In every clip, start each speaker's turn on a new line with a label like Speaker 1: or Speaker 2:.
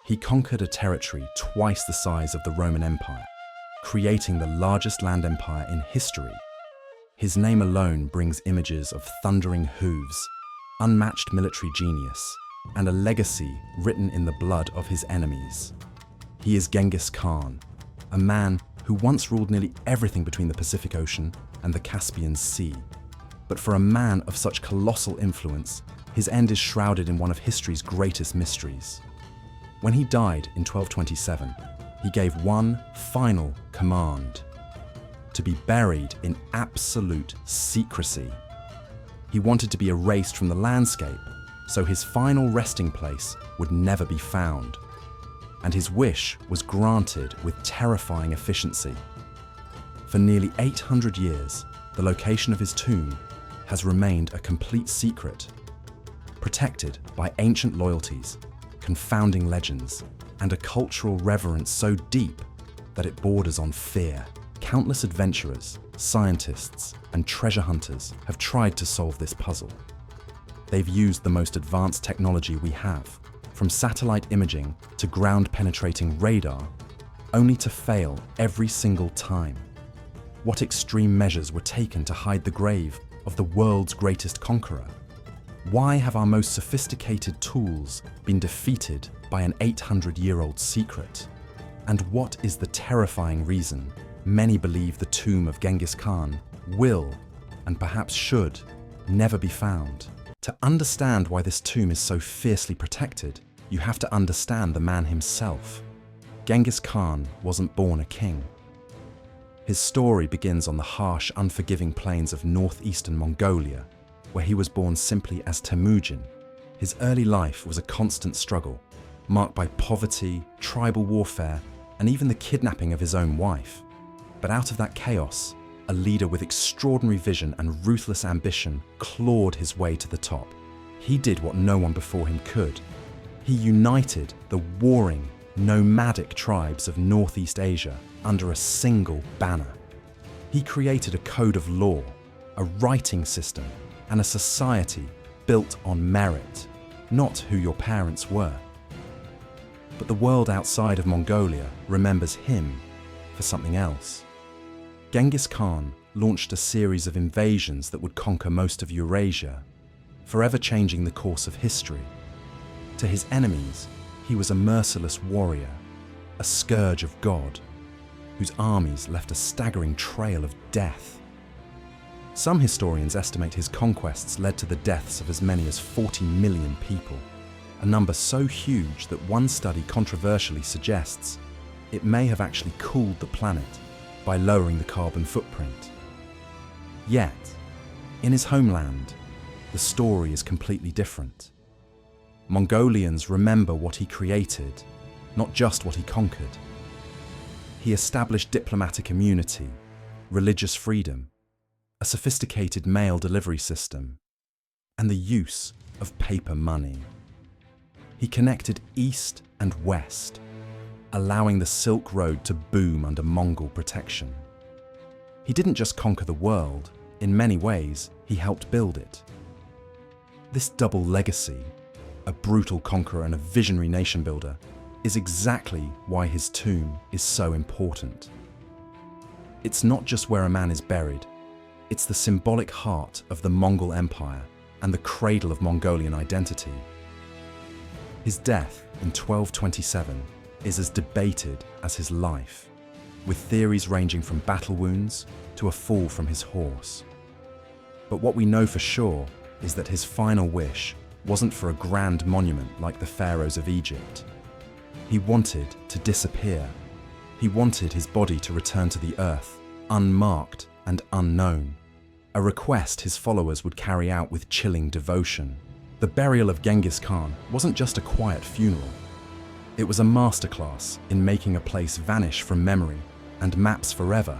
Speaker 1: He conquered a territory twice the size of the Roman Empire, creating the largest land empire in history. His name alone brings images of thundering hooves, unmatched military genius, and a legacy written in the blood of his enemies. He is Genghis Khan, a man who once ruled nearly everything between the Pacific Ocean and the Caspian Sea. But for a man of such colossal influence, his end is shrouded in one of history's greatest mysteries. When he died in 1227, he gave one final command: to be buried in absolute secrecy. He wanted to be erased from the landscape, so his final resting place would never be found. And his wish was granted with terrifying efficiency. For nearly 800 years, the location of his tomb has remained a complete secret, protected by ancient loyalties, confounding legends, and a cultural reverence so deep that it borders on fear. Countless adventurers, scientists, and treasure hunters have tried to solve this puzzle. They've used the most advanced technology we have, from satellite imaging to ground-penetrating radar, only to fail every single time. What extreme measures were taken to hide the grave of the world's greatest conqueror? Why have our most sophisticated tools been defeated by an 800-year-old secret? And what is the terrifying reason many believe the tomb of Genghis Khan will, and perhaps should, never be found? To understand why this tomb is so fiercely protected, you have to understand the man himself. Genghis Khan wasn't born a king. His story begins on the harsh, unforgiving plains of northeastern Mongolia, where he was born simply as Temujin. His early life was a constant struggle, marked by poverty, tribal warfare, and even the kidnapping of his own wife. But out of that chaos, a leader with extraordinary vision and ruthless ambition clawed his way to the top. He did what no one before him could. He united the warring, nomadic tribes of Northeast Asia under a single banner. He created a code of law, a writing system, and a society built on merit, not who your parents were. But the world outside of Mongolia remembers him for something else. Genghis Khan launched a series of invasions that would conquer most of Eurasia, forever changing the course of history. To his enemies, he was a merciless warrior, a scourge of God, whose armies left a staggering trail of death. Some historians estimate his conquests led to the deaths of as many as 40 million people, a number so huge that one study controversially suggests it may have actually cooled the planet by lowering the carbon footprint. Yet, in his homeland, the story is completely different. Mongolians remember what he created, not just what he conquered. He established diplomatic immunity, religious freedom, a sophisticated mail delivery system, and the use of paper money. He connected East and West, allowing the Silk Road to boom under Mongol protection. He didn't just conquer the world, in many ways, he helped build it. This double legacy, a brutal conqueror and a visionary nation builder, is exactly why his tomb is so important. It's not just where a man is buried, it's the symbolic heart of the Mongol Empire and the cradle of Mongolian identity. His death in 1227 is as debated as his life, with theories ranging from battle wounds to a fall from his horse. But what we know for sure is that his final wish wasn't for a grand monument like the pharaohs of Egypt. He wanted to disappear. He wanted his body to return to the earth, unmarked and unknown, a request his followers would carry out with chilling devotion. The burial of Genghis Khan wasn't just a quiet funeral. It was a masterclass in making a place vanish from memory and maps forever.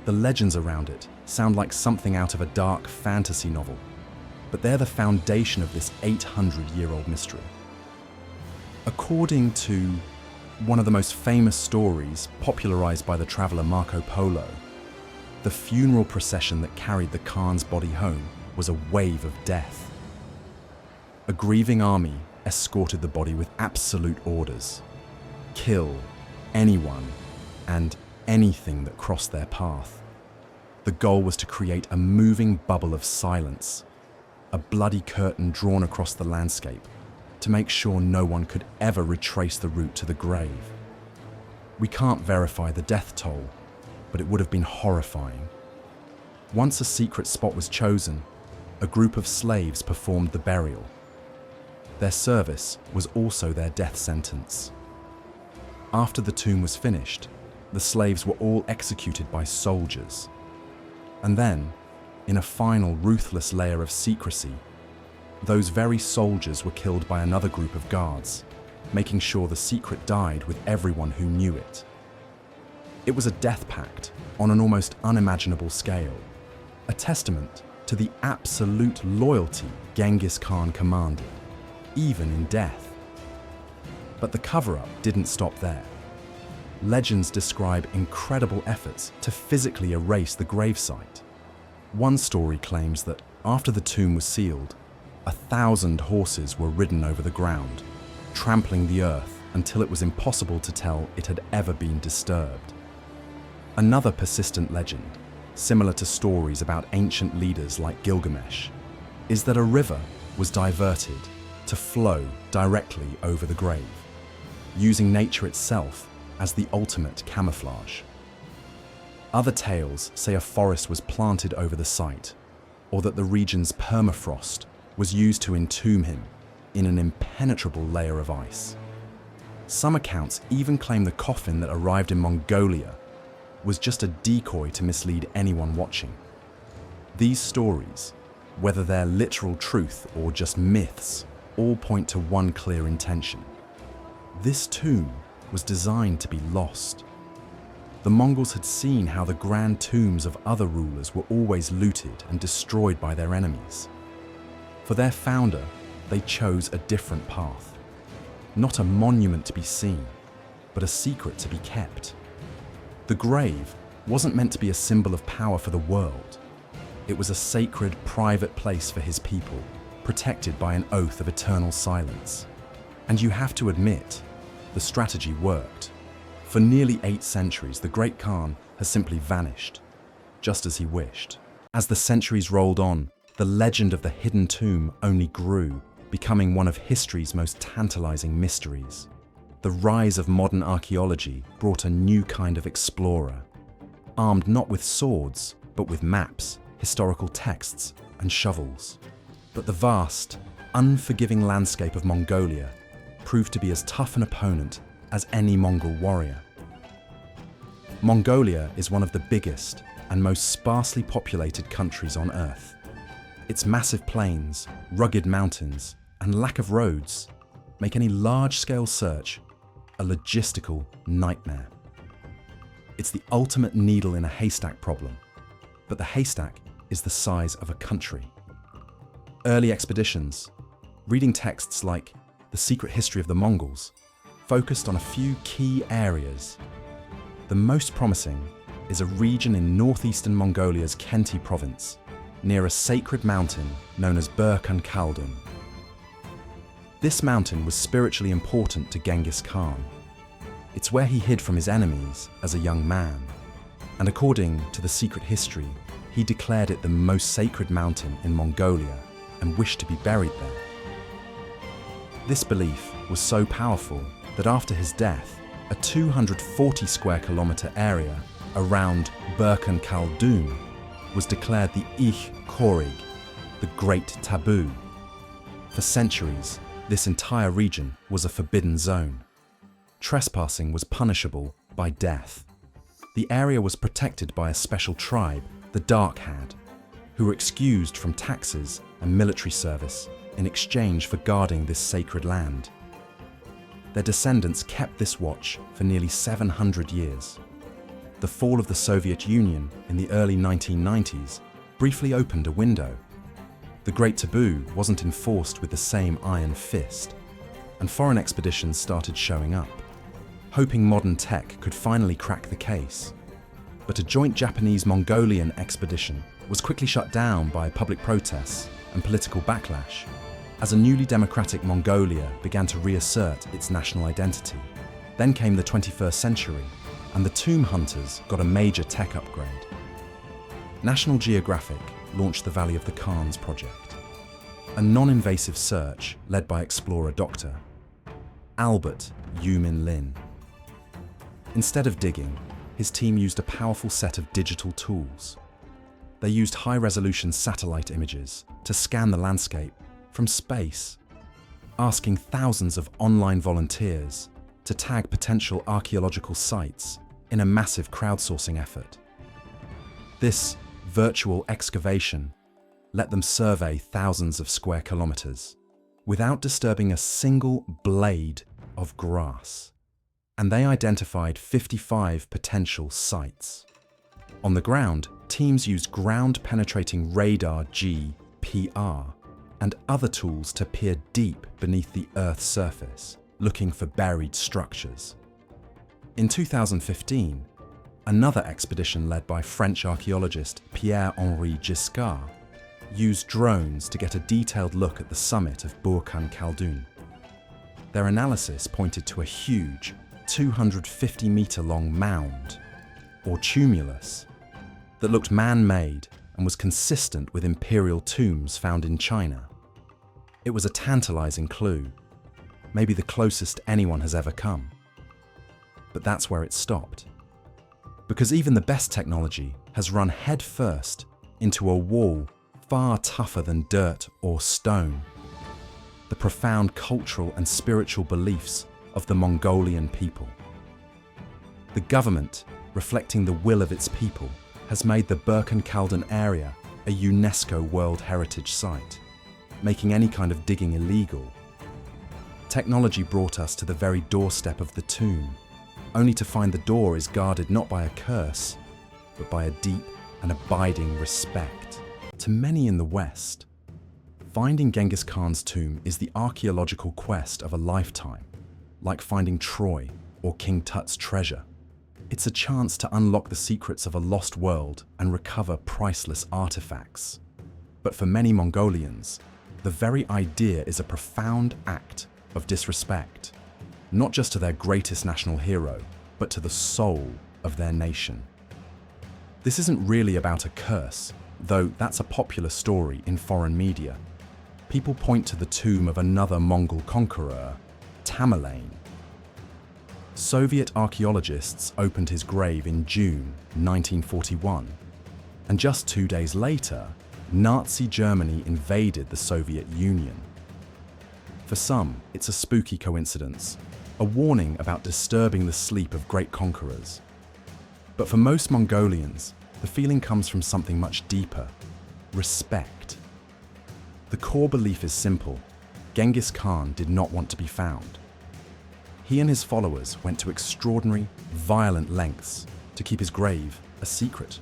Speaker 1: The legends around it sound like something out of a dark fantasy novel, but they're the foundation of this 800-year-old mystery. According to one of the most famous stories popularized by the traveler Marco Polo, the funeral procession that carried the Khan's body home was a wave of death. A grieving army escorted the body with absolute orders: kill anyone and anything that crossed their path. The goal was to create a moving bubble of silence, a bloody curtain drawn across the landscape to make sure no one could ever retrace the route to the grave. We can't verify the death toll, but it would have been horrifying. Once a secret spot was chosen, a group of slaves performed the burial. Their service was also their death sentence. After the tomb was finished, the slaves were all executed by soldiers. And then, in a final ruthless layer of secrecy, those very soldiers were killed by another group of guards, making sure the secret died with everyone who knew it. It was a death pact on an almost unimaginable scale, a testament to the absolute loyalty Genghis Khan commanded, even in death. But the cover-up didn't stop there. Legends describe incredible efforts to physically erase the gravesite. One story claims that after the tomb was sealed, 1,000 horses were ridden over the ground, trampling the earth until it was impossible to tell it had ever been disturbed. Another persistent legend, similar to stories about ancient leaders like Gilgamesh, is that a river was diverted to flow directly over the grave, using nature itself as the ultimate camouflage. Other tales say a forest was planted over the site, or that the region's permafrost was used to entomb him in an impenetrable layer of ice. Some accounts even claim the coffin that arrived in Mongolia was just a decoy to mislead anyone watching. These stories, whether they're literal truth or just myths, all point to one clear intention. This tomb was designed to be lost. The Mongols had seen how the grand tombs of other rulers were always looted and destroyed by their enemies. For their founder, they chose a different path. Not a monument to be seen, but a secret to be kept. The grave wasn't meant to be a symbol of power for the world. It was a sacred, private place for his people, protected by an oath of eternal silence. And you have to admit, the strategy worked. For nearly 8 centuries, the great Khan has simply vanished, just as he wished. As the centuries rolled on, the legend of the hidden tomb only grew, becoming one of history's most tantalizing mysteries. The rise of modern archaeology brought a new kind of explorer, armed not with swords, but with maps, historical texts, and shovels. But the vast, unforgiving landscape of Mongolia proved to be as tough an opponent as any Mongol warrior. Mongolia is one of the biggest and most sparsely populated countries on Earth. Its massive plains, rugged mountains, and lack of roads make any large-scale search a logistical nightmare. It's the ultimate needle in a haystack problem, but the haystack is the size of a country. Early expeditions, reading texts like The Secret History of the Mongols, focused on a few key areas. The most promising is a region in northeastern Mongolia's Khenti province, near a sacred mountain known as Burkhan Khaldun. This mountain was spiritually important to Genghis Khan. It's where he hid from his enemies as a young man, and according to the secret history, he declared it the most sacred mountain in Mongolia and wished to be buried there. This belief was so powerful that after his death, a 240 square kilometer area around Burkhan Khaldun was declared the Ich Korig, the Great Taboo. For centuries, this entire region was a forbidden zone. Trespassing was punishable by death. The area was protected by a special tribe, the Darkhad, who were excused from taxes and military service in exchange for guarding this sacred land. Their descendants kept this watch for nearly 700 years. The fall of the Soviet Union in the early 1990s briefly opened a window. The Great Taboo wasn't enforced with the same iron fist, and foreign expeditions started showing up, hoping modern tech could finally crack the case. But a joint Japanese-Mongolian expedition was quickly shut down by public protests and political backlash. as a newly democratic Mongolia began to reassert its national identity. Then came the 21st century, and the tomb hunters got a major tech upgrade. National Geographic launched the Valley of the Khans project, a non-invasive search led by explorer Dr. Albert Yumin Lin. Instead of digging, his team used a powerful set of digital tools. They used high-resolution satellite images to scan the landscape from space, asking thousands of online volunteers to tag potential archaeological sites in a massive crowdsourcing effort. This virtual excavation let them survey thousands of square kilometers without disturbing a single blade of grass. And they identified 55 potential sites. On the ground, teams used ground-penetrating radar GPR and other tools to peer deep beneath the Earth's surface, looking for buried structures. In 2015, another expedition led by French archaeologist Pierre-Henri Giscard used drones to get a detailed look at the summit of Burkhan Khaldun. Their analysis pointed to a huge, 250-meter-long mound, or tumulus, that looked man-made and was consistent with imperial tombs found in China. It was a tantalizing clue, maybe the closest anyone has ever come. But that's where it stopped. Because even the best technology has run headfirst into a wall far tougher than dirt or stone. The profound cultural and spiritual beliefs of the Mongolian people. The government, reflecting the will of its people, has made the Burkhan Khaldun area a UNESCO World Heritage Site, making any kind of digging illegal. Technology brought us to the very doorstep of the tomb, only to find the door is guarded not by a curse, but by a deep and abiding respect. To many in the West, finding Genghis Khan's tomb is the archaeological quest of a lifetime, like finding Troy or King Tut's treasure. It's a chance to unlock the secrets of a lost world and recover priceless artifacts. But for many Mongolians, the very idea is a profound act of disrespect, not just to their greatest national hero, but to the soul of their nation. This isn't really about a curse, though that's a popular story in foreign media. People point to the tomb of another Mongol conqueror, Tamerlane. Soviet archaeologists opened his grave in June 1941, and just 2 days later, Nazi Germany invaded the Soviet Union. For some, it's a spooky coincidence, a warning about disturbing the sleep of great conquerors. But for most Mongolians, the feeling comes from something much deeper: respect. The core belief is simple: Genghis Khan did not want to be found. He and his followers went to extraordinary, violent lengths to keep his grave a secret.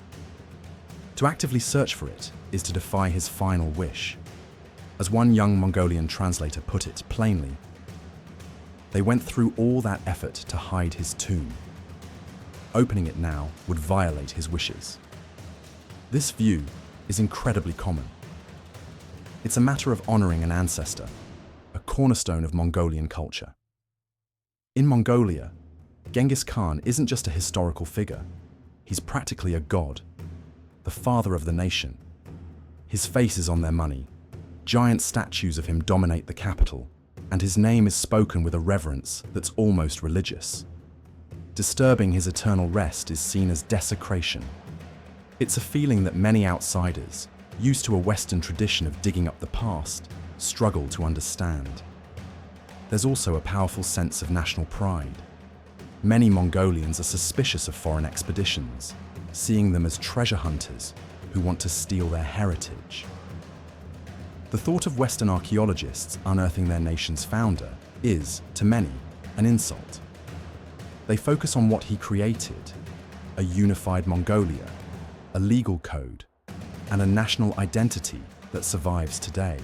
Speaker 1: To actively search for it is to defy his final wish. As one young Mongolian translator put it plainly, they went through all that effort to hide his tomb. Opening it now would violate his wishes. This view is incredibly common. It's a matter of honoring an ancestor, a cornerstone of Mongolian culture. In Mongolia, Genghis Khan isn't just a historical figure. He's practically a god, the father of the nation. His face is on their money. Giant statues of him dominate the capital, and his name is spoken with a reverence that's almost religious. Disturbing his eternal rest is seen as desecration. It's a feeling that many outsiders, used to a Western tradition of digging up the past, struggle to understand. There's also a powerful sense of national pride. Many Mongolians are suspicious of foreign expeditions, seeing them as treasure hunters who want to steal their heritage. The thought of Western archaeologists unearthing their nation's founder is, to many, an insult. They focus on what he created: a unified Mongolia, a legal code, and a national identity that survives today.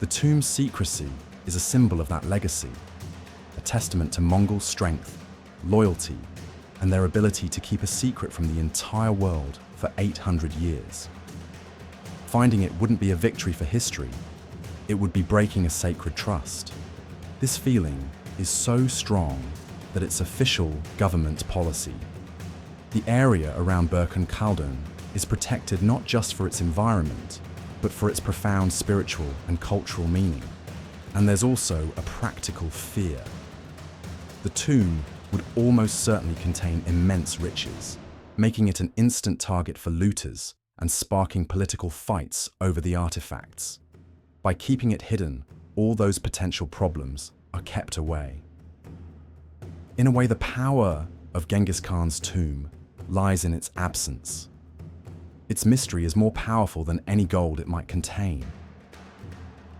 Speaker 1: The tomb's secrecy is a symbol of that legacy, a testament to Mongol strength, loyalty, and their ability to keep a secret from the entire world for 800 years. Finding it wouldn't be a victory for history, It would be breaking a sacred trust. This feeling is so strong that it's official government policy. The area around Birken Khaldun is protected not just for its environment, but for its profound spiritual and cultural meaning. And there's also a practical fear. The tomb would almost certainly contain immense riches, making it an instant target for looters and sparking political fights over the artifacts. By keeping it hidden, all those potential problems are kept away. In a way, the power of Genghis Khan's tomb lies in its absence. Its mystery is more powerful than any gold it might contain.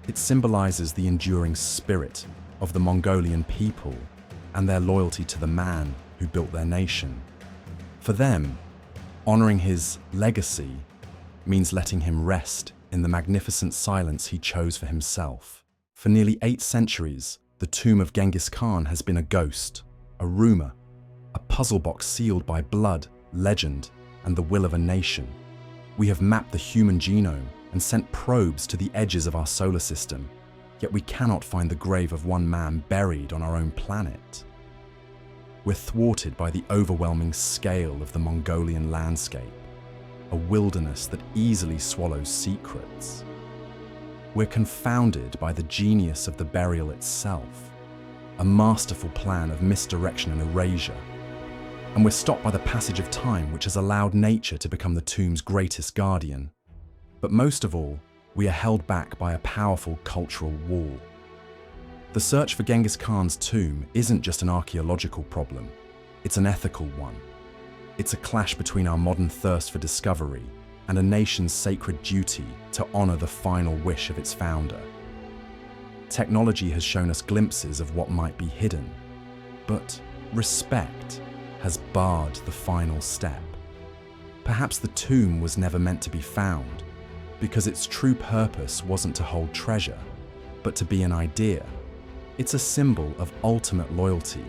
Speaker 1: It symbolizes the enduring spirit of the Mongolian people and their loyalty to the man who built their nation. For them, honoring his legacy means letting him rest in the magnificent silence he chose for himself. For nearly 8 centuries, the tomb of Genghis Khan has been a ghost, a rumor, a puzzle box sealed by blood, legend, and the will of a nation. We have mapped the human genome and sent probes to the edges of our solar system, yet we cannot find the grave of one man buried on our own planet. We're thwarted by the overwhelming scale of the Mongolian landscape, a wilderness that easily swallows secrets. We're confounded by the genius of the burial itself, a masterful plan of misdirection and erasure. And we're stopped by the passage of time, which has allowed nature to become the tomb's greatest guardian. But most of all, we are held back by a powerful cultural wall. The search for Genghis Khan's tomb isn't just an archaeological problem, it's an ethical one. It's a clash between our modern thirst for discovery and a nation's sacred duty to honor the final wish of its founder. Technology has shown us glimpses of what might be hidden, but respect has barred the final step. Perhaps the tomb was never meant to be found, because its true purpose wasn't to hold treasure, but to be an idea. It's a symbol of ultimate loyalty,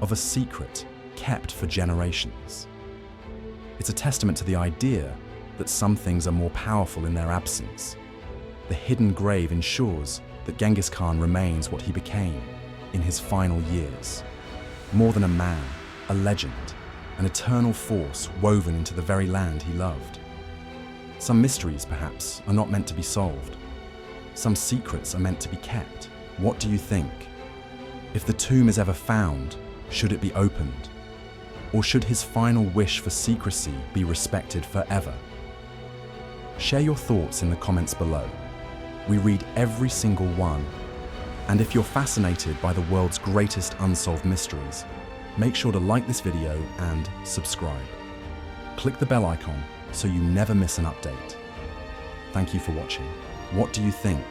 Speaker 1: of a secret kept for generations. It's a testament to the idea that some things are more powerful in their absence. The hidden grave ensures that Genghis Khan remains what he became in his final years. More than a man, a legend, an eternal force woven into the very land he loved. Some mysteries, perhaps, are not meant to be solved. Some secrets are meant to be kept. What do you think? If the tomb is ever found, should it be opened? Or should his final wish for secrecy be respected forever? Share your thoughts in the comments below. We read every single one. And if you're fascinated by the world's greatest unsolved mysteries, make sure to like this video and subscribe. Click the bell icon so you never miss an update. Thank you for watching. What do you think?